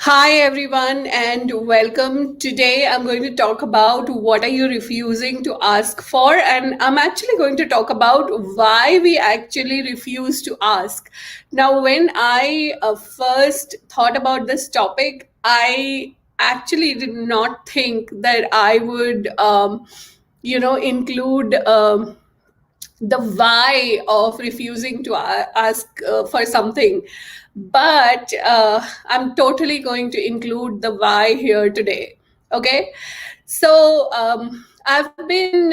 Hi everyone and welcome. Today I'm going to talk about what are you refusing to ask for, and I'm actually going to talk about why we actually refuse to ask. Now when I first thought about this topic, I actually did not think that I would include the why of refusing to ask for something, but I'm totally going to include the why here today. Okay, so I've been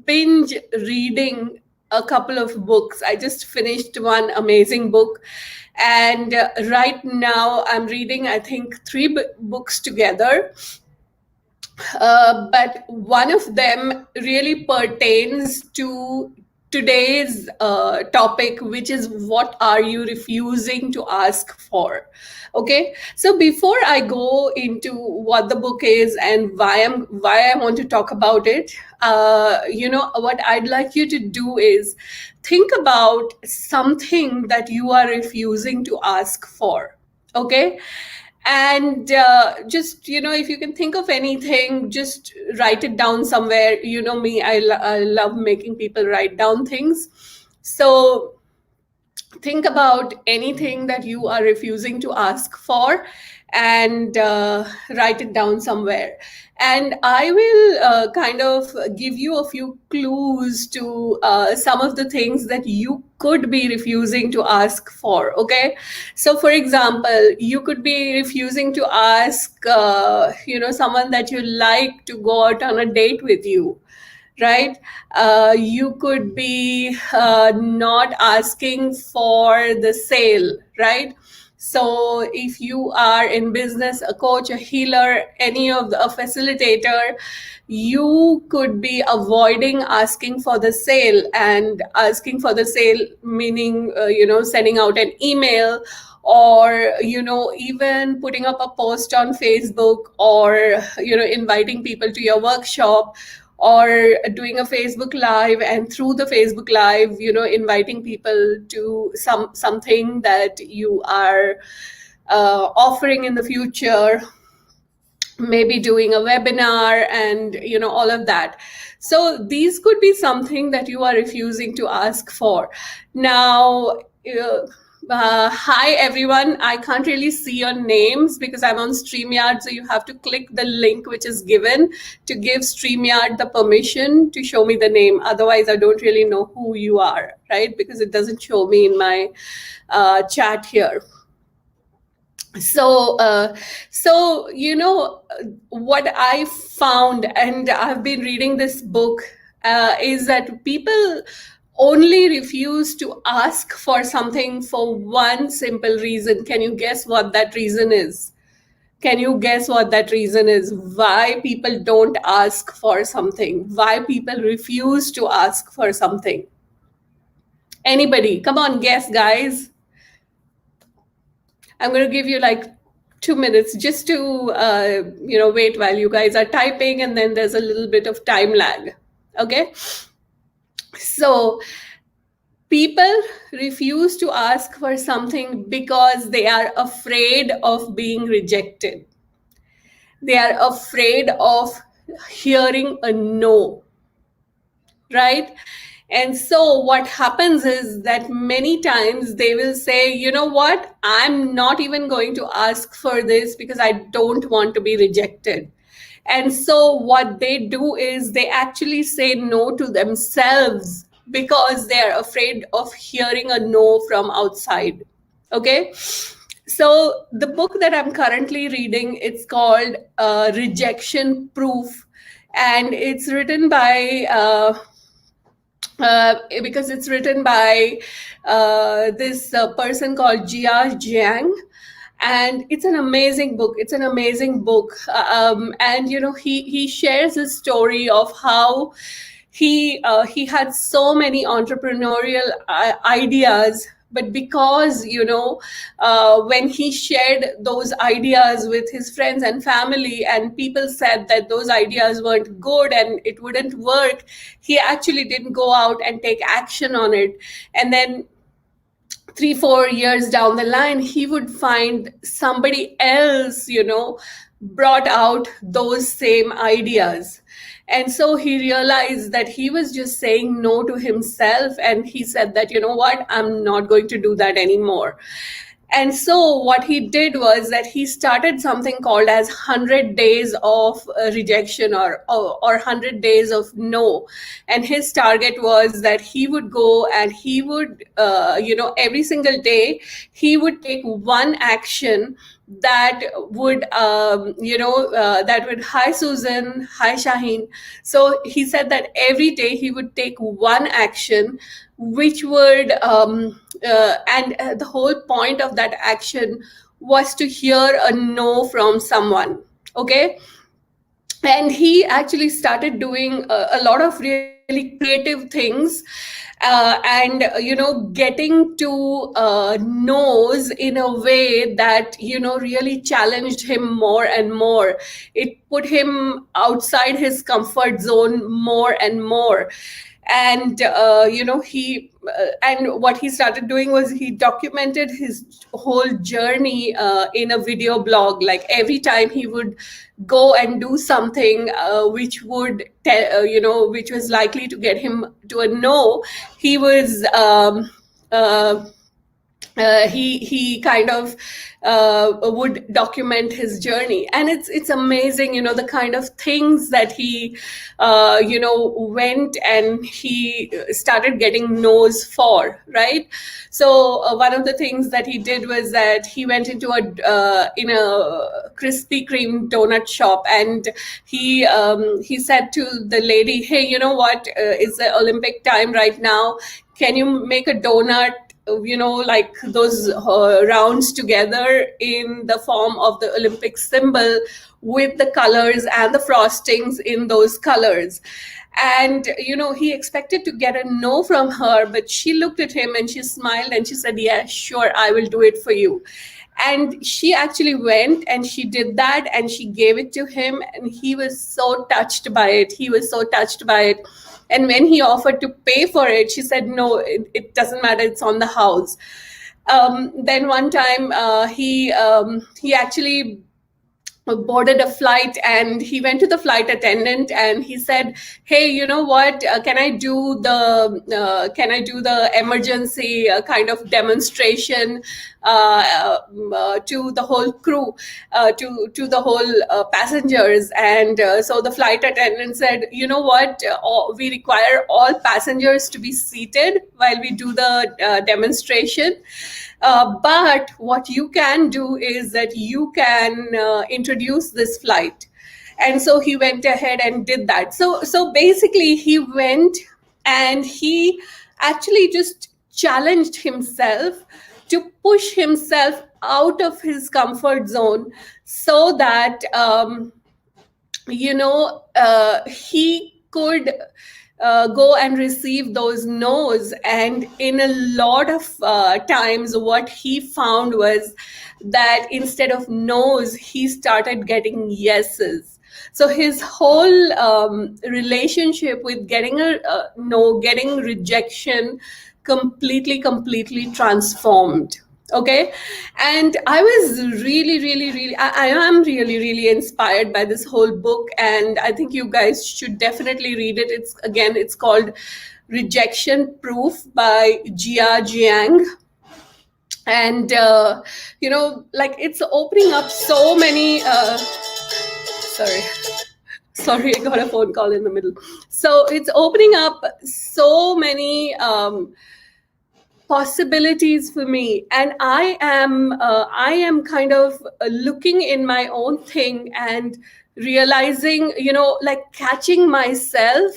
binge reading a couple of books. I just finished one amazing book, and right now I'm reading, I think, three books together. But one of them really pertains to today's topic, which is what are you refusing to ask for? Okay, so before I go into what the book is and why I want to talk about it, what I'd like you to do is think about something that you are refusing to ask for. Okay, and just if you can think of anything, just write it down somewhere. You know me, I love making people write down things. So think about anything that you are refusing to ask for, and write it down somewhere, and I will kind of give you a few clues to some of the things that you could be refusing to ask for. Okay, so for example, you could be refusing to ask someone that you like to go out on a date with you, right? You could be not asking for the sale, right? So if you are in business, a coach, a healer, any of a facilitator, you could be avoiding asking for the sale. And asking for the sale meaning sending out an email, or even putting up a post on Facebook, or inviting people to your workshop, or doing a Facebook live, and through the Facebook live inviting people to something that you are offering in the future, maybe doing a webinar, and all of that. So these could be something that you are refusing to ask for. Now, hi everyone. I can't really see your names because I'm on StreamYard, so you have to click the link which is given to give StreamYard the permission to show me the name. Otherwise, I don't really know who you are, right? Because it doesn't show me in my chat here. So what I found, and I've been reading this book, is that people only refuse to ask for something for one simple reason. Can you guess what that reason is? Can you guess what that reason is? Why people don't ask for something? Why people refuse to ask for something? Anybody? Come on, guess, guys. I'm going to give you like 2 minutes just to wait while you guys are typing, and then there's a little bit of time lag. Okay, so people refuse to ask for something because they are afraid of being rejected. They are afraid of hearing a no, right? And so what happens is that many times they will say, you know what, I'm not even going to ask for this because I don't want to be rejected. And so what they do is they actually say no to themselves because they're afraid of hearing a no from outside. Okay, so the book that I'm currently reading, it's called Rejection Proof, and it's written by because it's written by this person called Jia Jiang, and it's an amazing book. It's an amazing book, and he shares his story of how he had so many entrepreneurial ideas, but because when he shared those ideas with his friends and family, and people said that those ideas weren't good and it wouldn't work, he actually didn't go out and take action on it. And then 3 4 years down the line, he would find somebody else, brought out those same ideas. And so he realized that he was just saying no to himself, and he said that, you know what, I'm not going to do that anymore. And so what he did was that he started something called as 100 days of rejection, or 100 days of no. And his target was that he would go and he would, every single day, he would take one action that would, hi Susan, hi Shaheen. So he said that every day he would take one action which would, and the whole point of that action was to hear a no from someone. Okay. And he actually started doing a lot of really creative things, and getting to knows in a way that really challenged him more and more. It put him outside his comfort zone more and more. And he and what he started doing was he documented his whole journey in a video blog. Like every time he would go and do something which would which was likely to get him to a no, he was he kind of would document his journey. And it's amazing, the kind of things that he went and he started getting no's for, right? So one of the things that he did was that he went into a Krispy Kreme donut shop, and he said to the lady, hey, you know what, it's the Olympic time right now, can you make a donut, like those rounds together in the form of the Olympic symbol, with the colors and the frostings in those colors? And he expected to get a no from her, but she looked at him and she smiled and she said, yeah, sure, I will do it for you. And she actually went and she did that, and she gave it to him, and he was so touched by it. And when he offered to pay for it, she said, no, it doesn't matter, it's on the house. Then one time he actually boarded a flight, and he went to the flight attendant and he said, hey, you know what, can I do the emergency kind of demonstration to the whole crew, to the whole passengers? And so the flight attendant said, you know what, we require all passengers to be seated while we do the demonstration. But what you can do is that you can introduce this flight. And so he went ahead and did that. So basically he went and he actually just challenged himself to push himself out of his comfort zone, so that he could go and receive those no's. And in a lot of times, what he found was that instead of no's, he started getting yeses. So his whole relationship with getting a no, getting rejection, completely transformed. Okay. And I was really, I am really inspired by this whole book, and I think you guys should definitely read it. It's called Rejection Proof by Jia Jiang. And like it's opening up so many sorry, I got a phone call in the middle. So it's opening up so many possibilities for me. And I am kind of looking in my own thing and realizing, like catching myself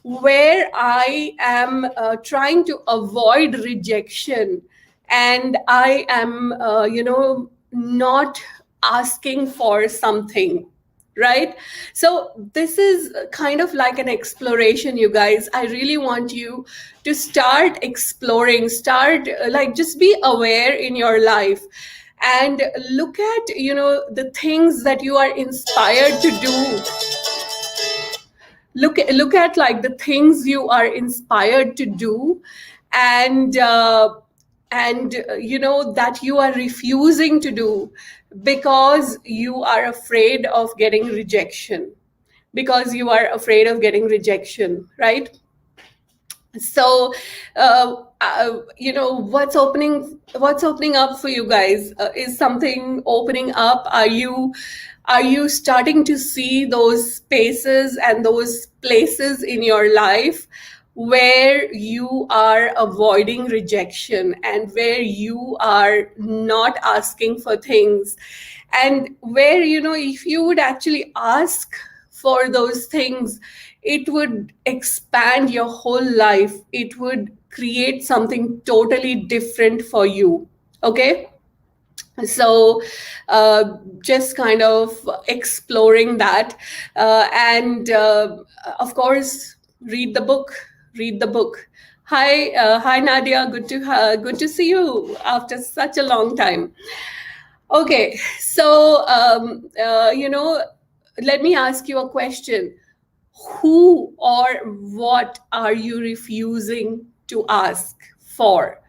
where I am trying to avoid rejection, and I am not asking for something, right? So this is kind of like an exploration, you guys. I really want you to start exploring, like just be aware in your life and look at the things that you are inspired to do. Look at like the things you are inspired to do, and and that you are refusing to do because you are afraid of getting rejection, right? So what's opening up for you guys? Is something opening up? Are you starting to see those spaces and those places in your life where you are avoiding rejection and where you are not asking for things, and where if you would actually ask for those things, it would expand your whole life, it would create something totally different for you. Okay, so just kind of exploring that, and of course, read the book. Hi Nadia, good to see you after such a long time. Okay, so let me ask you a question. Who or what are you refusing to ask for?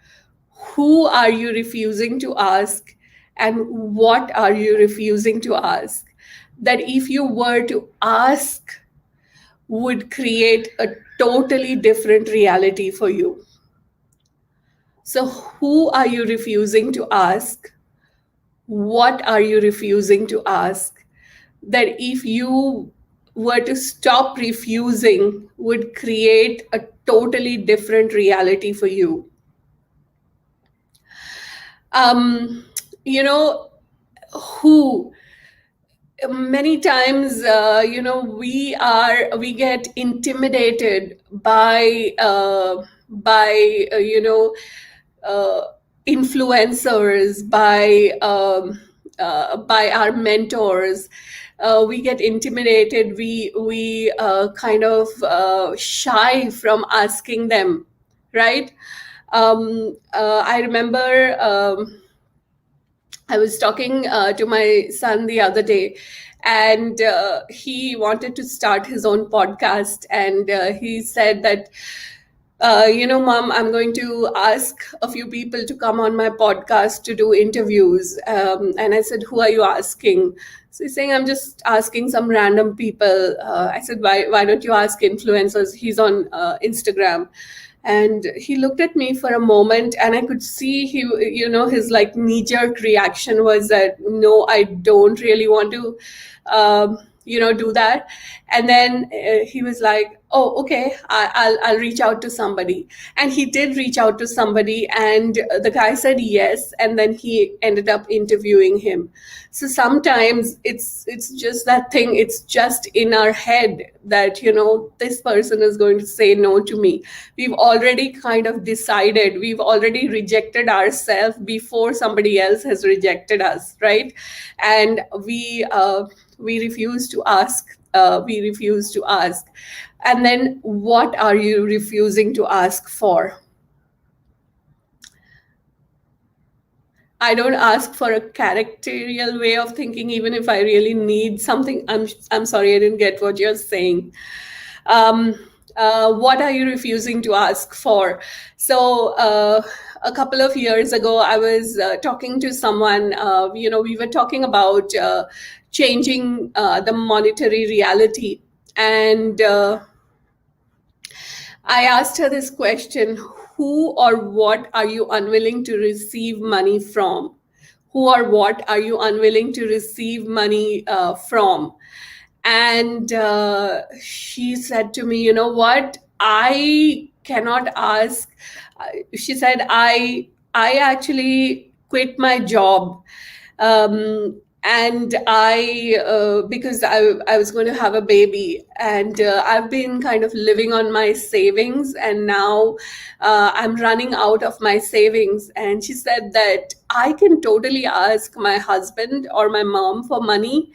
Who are you refusing to ask, and what are you refusing to ask, that if you were to ask would create a totally different reality for you? So who are you refusing to ask? What are you refusing to ask, that if you were to stop refusing would create a totally different reality for you? um you know who Many times we get intimidated by uh, influencers, by our mentors. We get intimidated, we kind of shy from asking them, right? I remember I was talking to my son the other day, and he wanted to start his own podcast. And he said that, Mom, I'm going to ask a few people to come on my podcast to do interviews. And I said, who are you asking? So he's saying, I'm just asking some random people. I said, why don't you ask influencers? He's on Instagram. And he looked at me for a moment, and I could see his like knee-jerk reaction was that, no, I don't really want to do that. And then he was like, oh, okay, I'll reach out to somebody. And he did reach out to somebody, and the guy said yes, and then he ended up interviewing him. So sometimes it's just that thing, it's just in our head that this person is going to say no to me. We've already kind of decided, we've already rejected ourselves before somebody else has rejected us, right? And we refuse to ask. And then what are you refusing to ask for? I don't ask for a characterial way of thinking, even if I really need something. I'm sorry, I didn't get what you're saying. Um, what are you refusing to ask for? So a couple of years ago, I was talking to someone. We were talking about changing the monetary reality, and I asked her this question: who or what are you unwilling to receive money from? Who or what are you unwilling to receive money from? And she said to me, you know what? I cannot ask. She said, I actually quit my job. And because I was going to have a baby, and I've been kind of living on my savings, and now I'm running out of my savings. And she said that I can totally ask my husband or my mom for money,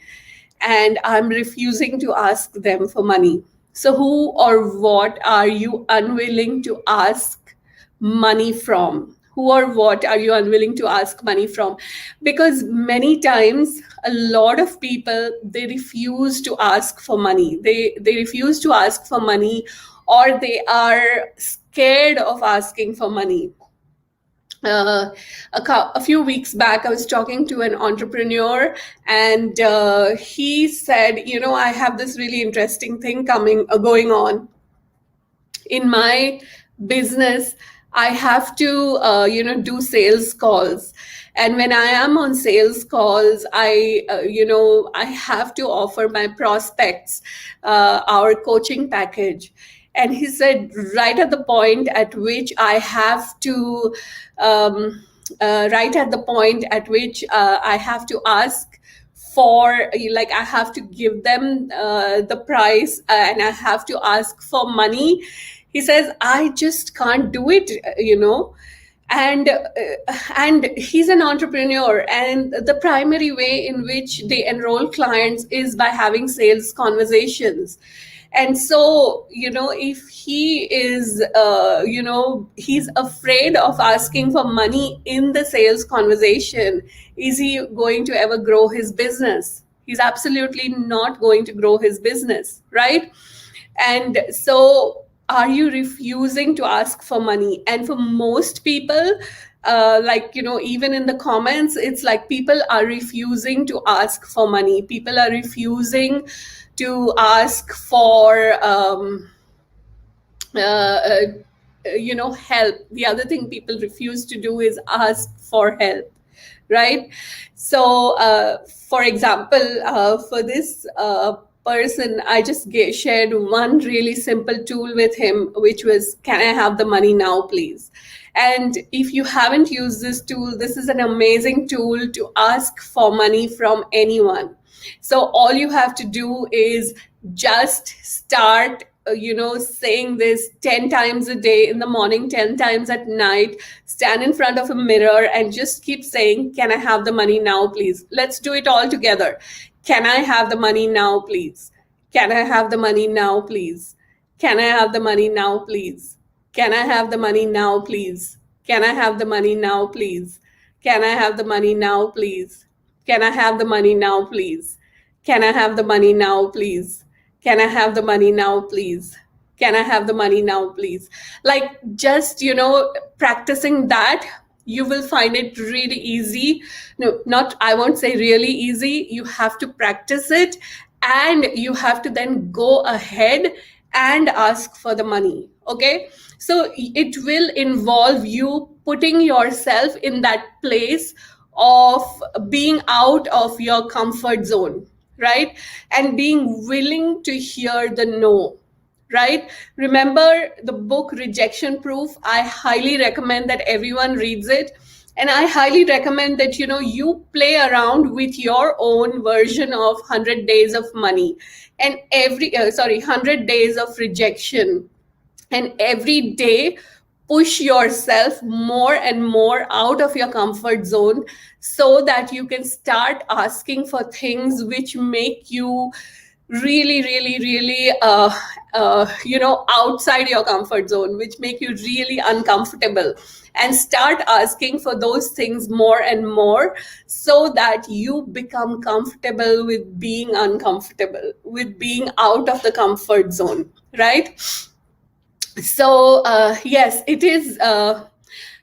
and I'm refusing to ask them for money. So who or what are you unwilling to ask money from? Who or what are you unwilling to ask money from? Because many times a lot of people, they refuse to ask for money. They refuse to ask for money, or they are scared of asking for money. uh, a few weeks back, I was talking to an entrepreneur, and he said, I have this really interesting thing going on in my business. I have to do sales calls, and when I am on sales calls, I have to offer my prospects our coaching package. And he said, right at the point at which I have to right at the point at which I have to ask for, like, I have to give them the price, and I have to ask for money. He says, I just can't do it, and and he's an entrepreneur, and the primary way in which they enroll clients is by having sales conversations. And so, if he is he's afraid of asking for money in the sales conversation, is he going to ever grow his business? He's absolutely not going to grow his business, right? And so, are you refusing to ask for money? And for most people, even in the comments, it's like people are refusing to ask for money. People are refusing to ask for uh, uh, help. The other thing people refuse to do is ask for help, right? So for example, for this person, I just shared one really simple tool with him, which was, can I have the money now, please? And if you haven't used this tool, this is an amazing tool to ask for money from anyone. So all you have to do is just start saying this 10 times a day in the morning, 10 times at night. Stand in front of a mirror and just keep saying, can I have the money now, please? Let's do it all together. Can I have the money now, please? Can I have the money now, please? Can I have the money now, please? Can I have the money now, please? Can I have the money now, please? Can I have the money now, please? Can I have the money now, please? Can I have the money now, please? Can I have the money now, please? Can I have the money now, please? Like, just, practicing that, you will find it really easy. No, not, I won't say really easy. You have to practice it, and you have to then go ahead and ask for the money. Okay. So it will involve you putting yourself in that place of being out of your comfort zone, right? And being willing to hear the no, right? Remember the book Rejection Proof? I highly recommend that everyone reads it. And I highly recommend that, you play around with your own version of 100 days of money, and 100 days of rejection. And every day, push yourself more and more out of your comfort zone, so that you can start asking for things which make you really, really, really outside your comfort zone, which make you really uncomfortable, and start asking for those things more and more, so that you become comfortable with being uncomfortable, with being out of the comfort zone, right? So yes, it is.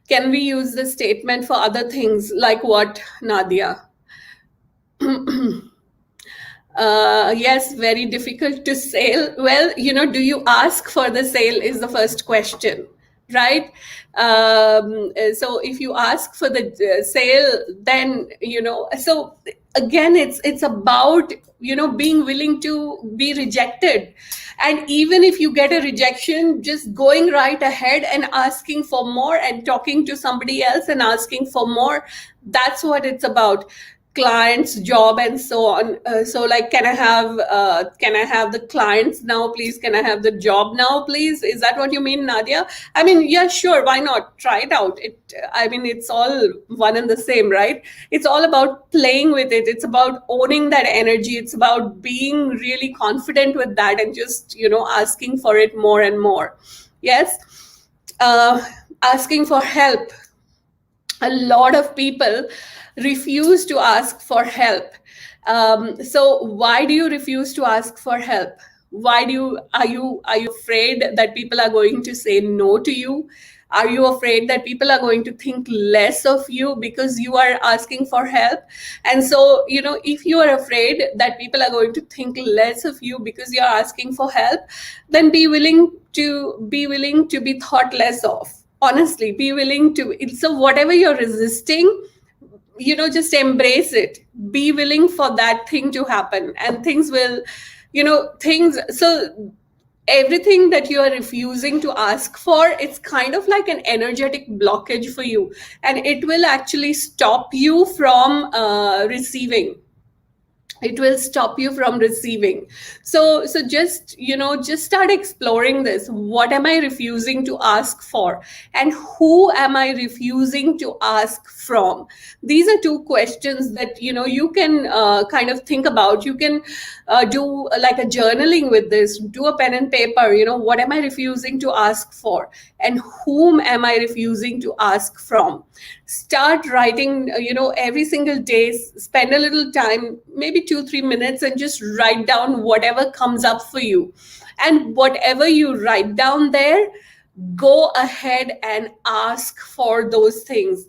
Can we use the statement for other things, like what, Nadia? Yes, very difficult to sell. Well, do you ask for the sale is the first question, right? So if you ask for the sale, then, so again, it's about, being willing to be rejected. And even if you get a rejection, just going right ahead and asking for more, and talking to somebody else and asking for more. That's what it's about. Clients, job, and so on. So, like, can I have the clients now, please? Can I have the job now, please? Is that what you mean, Nadia? I mean, yeah, sure, why not? Try it out. I mean, it's all one and the same, right? It's all about playing with it. It's about owning that energy. It's about being really confident with that, and just, asking for it more and more. Yes. Asking for help. A lot of people refuse to ask for help. So why do you refuse to ask for help? Why are you afraid that people are going to say no to you? Are you afraid that people are going to think less of you because you are asking for help? And so, if you are afraid that people are going to think less of you because you're asking for help, then be willing to be thought less of. Honestly, be willing to. So whatever you're resisting, just embrace it. Be willing for that thing to happen, and things will, things. So everything that you are refusing to ask for, it's kind of like an energetic blockage for you, and it will actually stop you from receiving. It will stop you from receiving. So just start exploring this. What am I refusing to ask for, and who am I refusing to ask from? These are two questions that you can kind of think about. You can do like a journaling with this. Do a pen and paper. What am I refusing to ask for, and whom am I refusing to ask from? Start writing, every single day. Spend a little time, maybe 2-3 minutes, and just write down whatever comes up for you. And whatever you write down there, go ahead and ask for those things.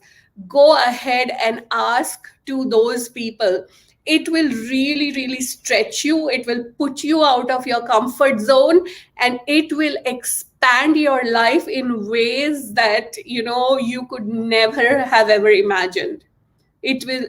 Go ahead and ask to those people. It will really, really stretch you. It will put you out of your comfort zone, and it will expand your life in ways that you could never have ever imagined. It will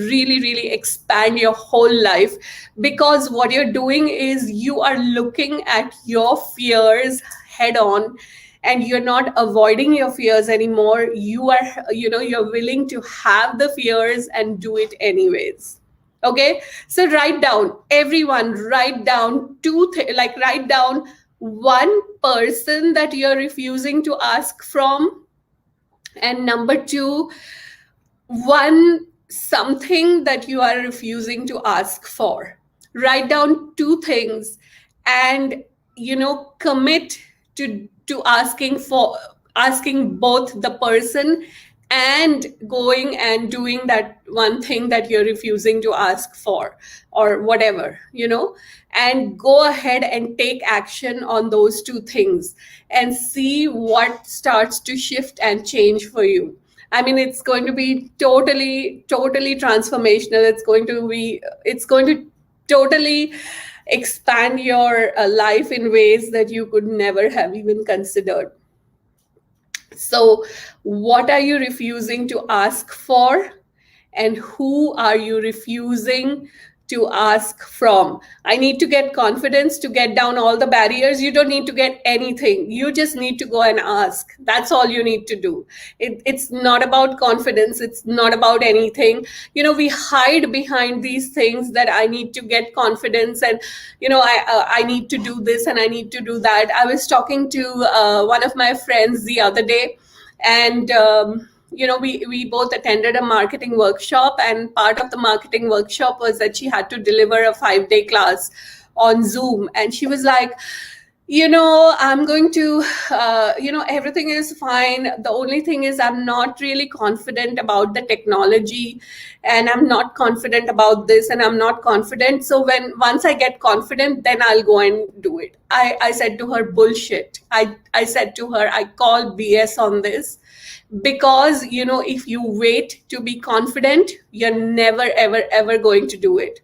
really, really expand your whole life, because what you're doing is you are looking at your fears head on, and you're not avoiding your fears anymore. You're willing to have the fears and do it anyways. Okay, so write down, everyone, write down write down one person that you're refusing to ask from, and number two, one something that you are refusing to ask for. Write down two things, and commit to asking both the person and going and doing that one thing that you're refusing to ask for, or whatever, and go ahead and take action on those two things, and see what starts to shift and change for you. I mean, it's going to be totally, totally transformational. It's going to totally expand your life in ways that you could never have even considered. So, what are you refusing to ask for? And who are you refusing to ask from? I need to get confidence to get down all the barriers. You don't need to get anything. You just need to go and ask. That's all you need to do. It's not about confidence. It's not about anything. We hide behind these things that I need to get confidence, and I need to do this and I need to do that. I was talking to one of my friends the other day, and we both attended a marketing workshop, and part of the marketing workshop was that she had to deliver a 5-day class on Zoom. And she was like, I'm going to, everything is fine. The only thing is I'm not really confident about the technology, and I'm not confident about this, and I'm not confident. So once I get confident, then I'll go and do it. I said to her, bullshit. I said to her, I call BS on this, because if you wait to be confident, you're never, ever, ever going to do it.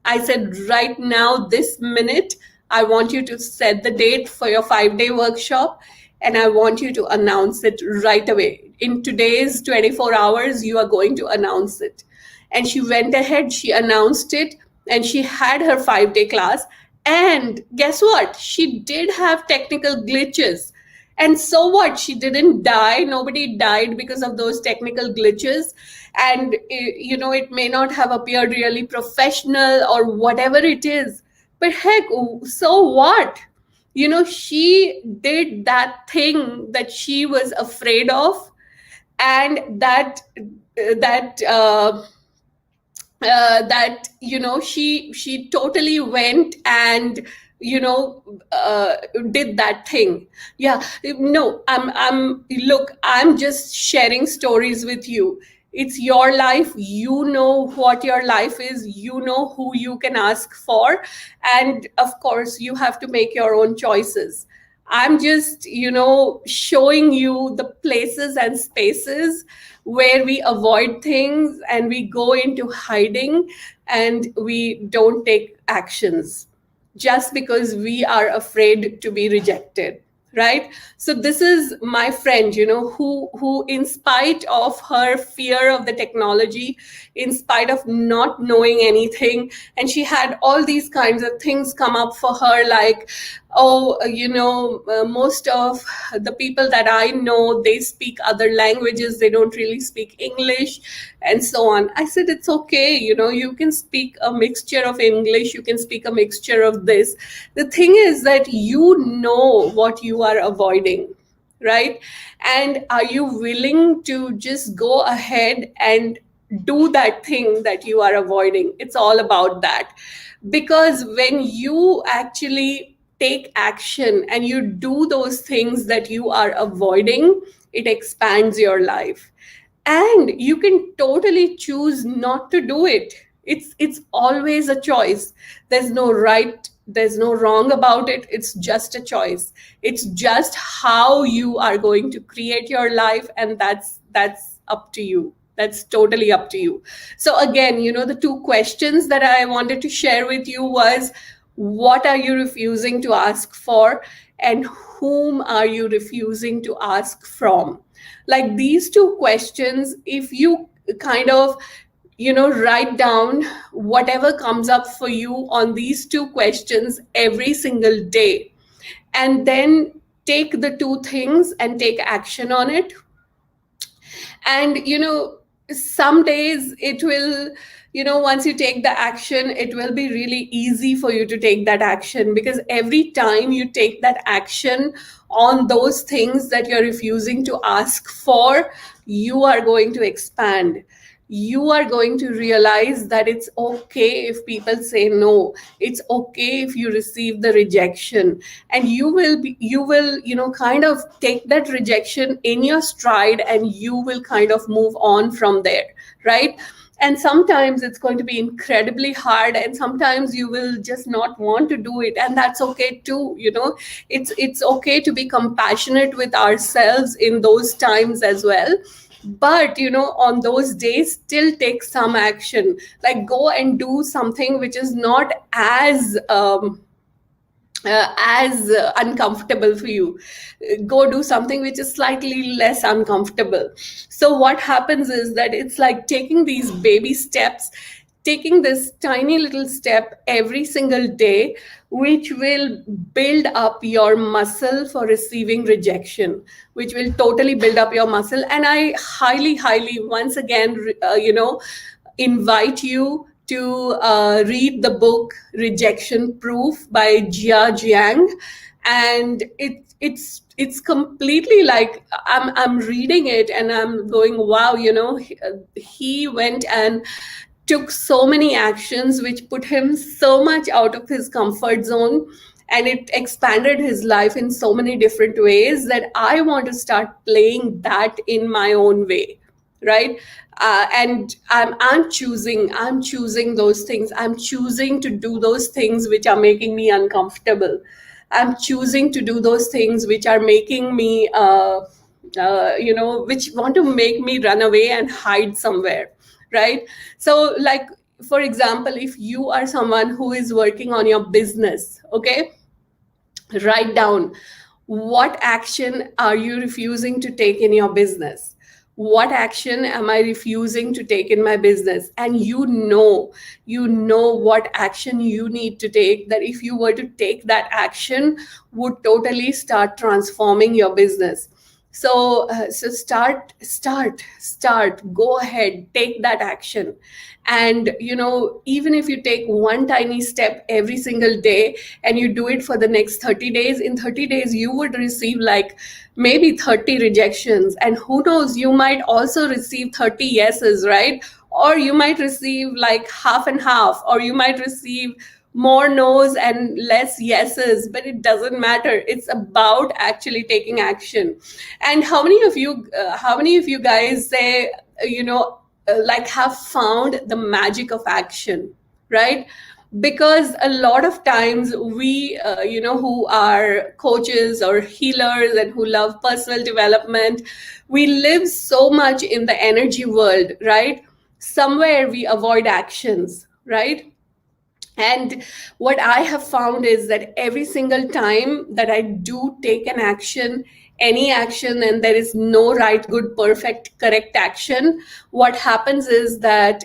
I said, right now, this minute, I want you to set the date for your 5-day workshop, and I want you to announce it right away. In today's 24 hours, you are going to announce it. And she went ahead, she announced it, and she had her 5-day class. And guess what? She did have technical glitches. And so what? She didn't die. Nobody died because of those technical glitches. And, it may not have appeared really professional or whatever it is. But heck, so what? She did that thing that she was afraid of, and she totally went and did that thing. Yeah, no, I'm just sharing stories with you. It's your life. You know what your life is. You know who you can ask for, and of course you have to make your own choices. I'm just, showing you the places and spaces where we avoid things and we go into hiding and we don't take actions just because we are afraid to be rejected, right? So this is my friend, who in spite of her fear of the technology, in spite of not knowing anything, and she had all these kinds of things come up for her, like, oh, most of the people that I know, they speak other languages, they don't really speak English, and so on. I said, it's okay, you can speak a mixture of English, you can speak a mixture of this. The thing is that you know what you are avoiding, right? And are you willing to just go ahead and do that thing that you are avoiding? It's all about that. Because when you actually take action and you do those things that you are avoiding, it expands your life. And you can totally choose not to do it. It's always a choice. There's no right, there's no wrong about it. It's just a choice. It's just how you are going to create your life, and that's up to you. That's totally up to you. So again, the two questions that I wanted to share with you was, what are you refusing to ask for, and whom are you refusing to ask from? Like these two questions, if you kind of write down whatever comes up for you on these two questions every single day, and then take the two things and take action on it. And some days it will, once you take the action, it will be really easy for you to take that action, because every time you take that action on those things that you're refusing to ask for, you are going to expand. You are going to realize that it's okay if people say no. It's okay if you receive the rejection, and you will kind of take that rejection in your stride, and you will kind of move on from there, right? And sometimes it's going to be incredibly hard, and sometimes you will just not want to do it, and that's okay too. It's okay to be compassionate with ourselves in those times as well. But on those days, still take some action. Like, go and do something which is not as uncomfortable for you. Go do something which is slightly less uncomfortable. So what happens is that it's like taking these baby steps, taking this tiny little step every single day, which will build up your muscle for receiving rejection, which will totally build up your muscle. And I highly, highly, once again, invite you to read the book Rejection Proof by Jia Jiang. And it's completely like, I'm reading it and I'm going, wow, he went and took so many actions which put him so much out of his comfort zone, and it expanded his life in so many different ways, that I want to start playing that in my own way, right? And I'm choosing those things. I'm choosing to do those things which are making me uncomfortable. I'm choosing to do those things which are making me which want to make me run away and hide somewhere, right? So, like, for example, if you are someone who is working on your business, okay, write down, what action are you refusing to take in your business? What action am I refusing to take in my business? And you know what action you need to take, that if you were to take that action, would totally start transforming your business. So start, go ahead, take that action. And even if you take one tiny step every single day, and you do it for the next 30 days, in 30 days you would receive like maybe 30 rejections, and who knows, you might also receive 30 yeses, right? Or you might receive like half and half, or you might receive more no's and less yeses, but it doesn't matter. It's about actually taking action. And how many of you guys say, like, have found the magic of action, right? because a lot of times we who are coaches or healers and who love personal development, we live so much in the energy world, right? Somewhere we avoid actions, right? And what I have found is that every single time that I do take an action, any action, and there is no right, good, perfect, correct action, what happens is that,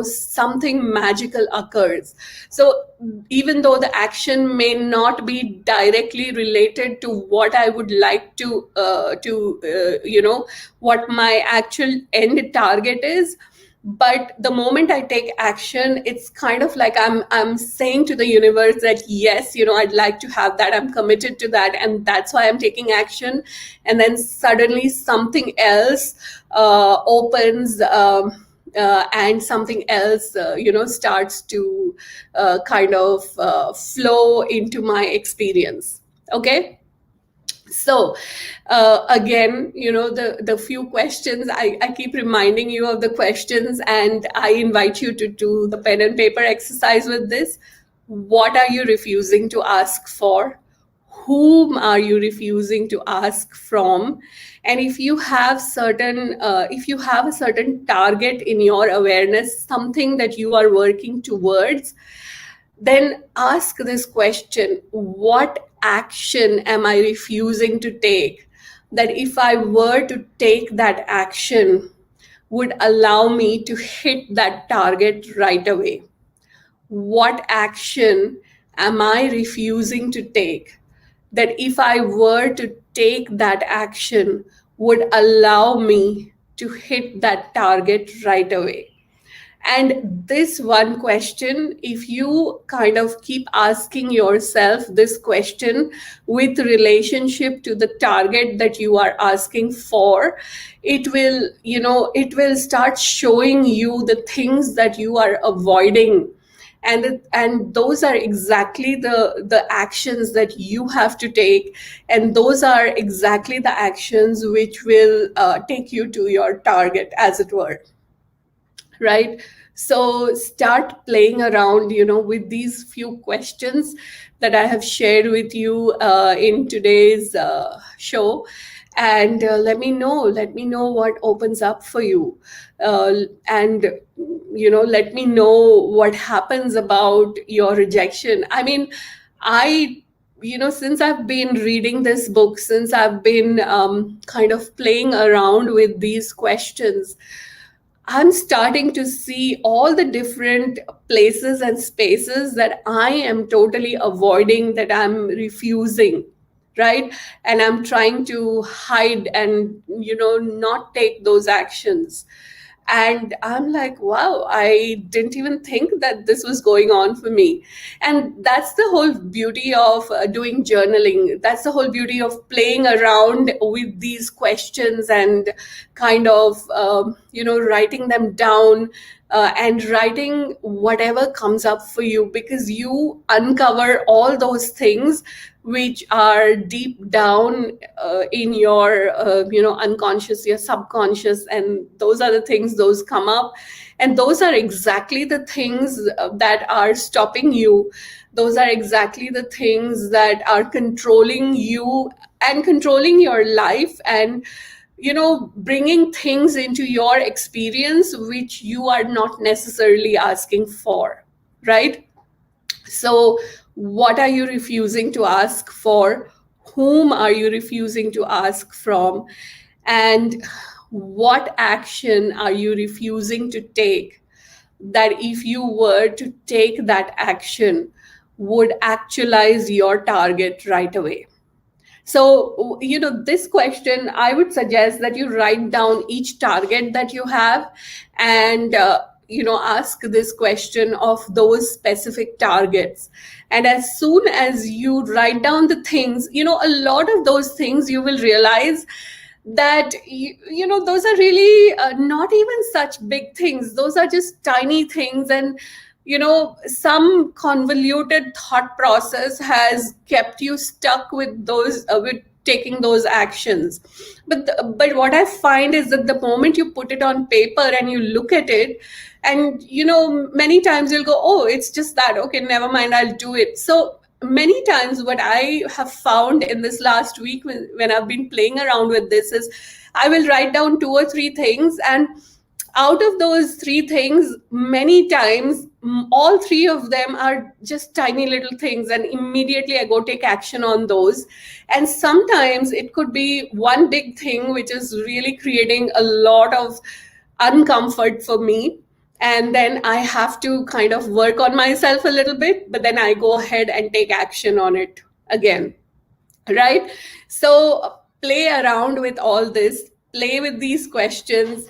something magical occurs. So even though the action may not be directly related to what I would like to what my actual end target is, but the moment I take action, it's kind of like I'm saying to the universe that yes, I'd like to have that, I'm committed to that, and that's why I'm taking action. And then suddenly something else opens, and something else starts to kind of flow into my experience. Okay. So again, the few questions, I keep reminding you of the questions, and I invite you to do the pen and paper exercise with this. What are you refusing to ask for? Whom are you refusing to ask from? And if you have a certain target in your awareness, something that you are working towards, then ask this question: what action am I refusing to take, that if I were to take that action, would allow me to hit that target right away? What action am I refusing to take, that if I were to take that action, would allow me to hit that target right away? And this one question, if you kind of keep asking yourself this question with relationship to the target that you are asking for, it will start showing you the things that you are avoiding. And those are exactly the actions that you have to take, and those are exactly the actions which will take you to your target, as it were, right? So start playing around, with these few questions that I have shared with you in today's show, and let me know what opens up for you, and let me know what happens about your rejection. I mean, I since I've been reading this book, since I've been kind of playing around with these questions, I'm starting to see all the different places and spaces that I am totally avoiding, that I'm refusing, right? And I'm trying to hide and, not take those actions. And I'm like, wow, I didn't even think that this was going on for me. And that's the whole beauty of doing journaling. That's the whole beauty of playing around with these questions and kind of, writing them down, and writing whatever comes up for you, because you uncover all those things which are deep down in your unconscious, your subconscious, and those are the things, those come up, and those are exactly the things that are stopping you. Those are exactly the things that are controlling you and controlling your life, and bringing things into your experience which you are not necessarily asking for, right? So what are you refusing to ask for? Whom are you refusing to ask from? And what action are you refusing to take, that if you were to take that action, would actualize your target right away? So, this question, I would suggest that you write down each target that you have, and, ask this question of those specific targets. And as soon as you write down the things, a lot of those things, you will realize that those are really not even such big things. Those are just tiny things, and some convoluted thought process has kept you stuck with those with taking those actions. But what I find is that the moment you put it on paper and you look at it, and many times you'll go, oh, it's just that, okay, never mind, I'll do it. So many times what I have found in this last week, when I've been playing around with this, is I will write down 2 or 3 things, and out of those 3 things, many times all 3 of them are just tiny little things, and immediately I go take action on those. And sometimes it could be one big thing which is really creating a lot of uncomfort for me, and then I have to kind of work on myself a little bit, but then I go ahead and take action on it again, right? So play around with all this, play with these questions,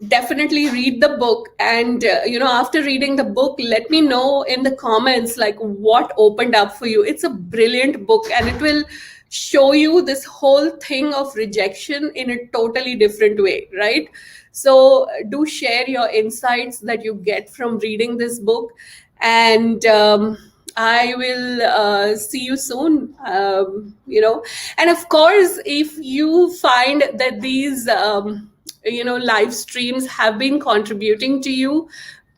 definitely read the book, and after reading the book, let me know in the comments like what opened up for you. It's a brilliant book, and it will show you this whole thing of rejection in a totally different way, right? So do share your insights that you get from reading this book, and I will see you soon. And of course, if you find that these live streams have been contributing to you,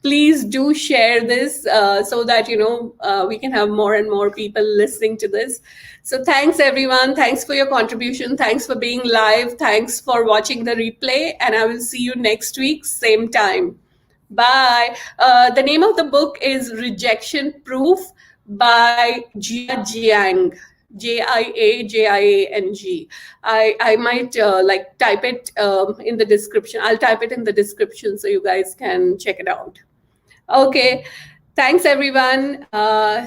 please do share this, so that we can have more and more people listening to this. So thanks everyone, thanks for your contribution, thanks for being live, thanks for watching the replay, and I will see you next week, same time. Bye. The name of the book is Rejection Proof by Jia Jiang. Jiang. I might type it in the description. I'll type it in the description so you guys can check it out. Okay. Thanks everyone.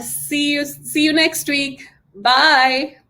See you next week. Bye.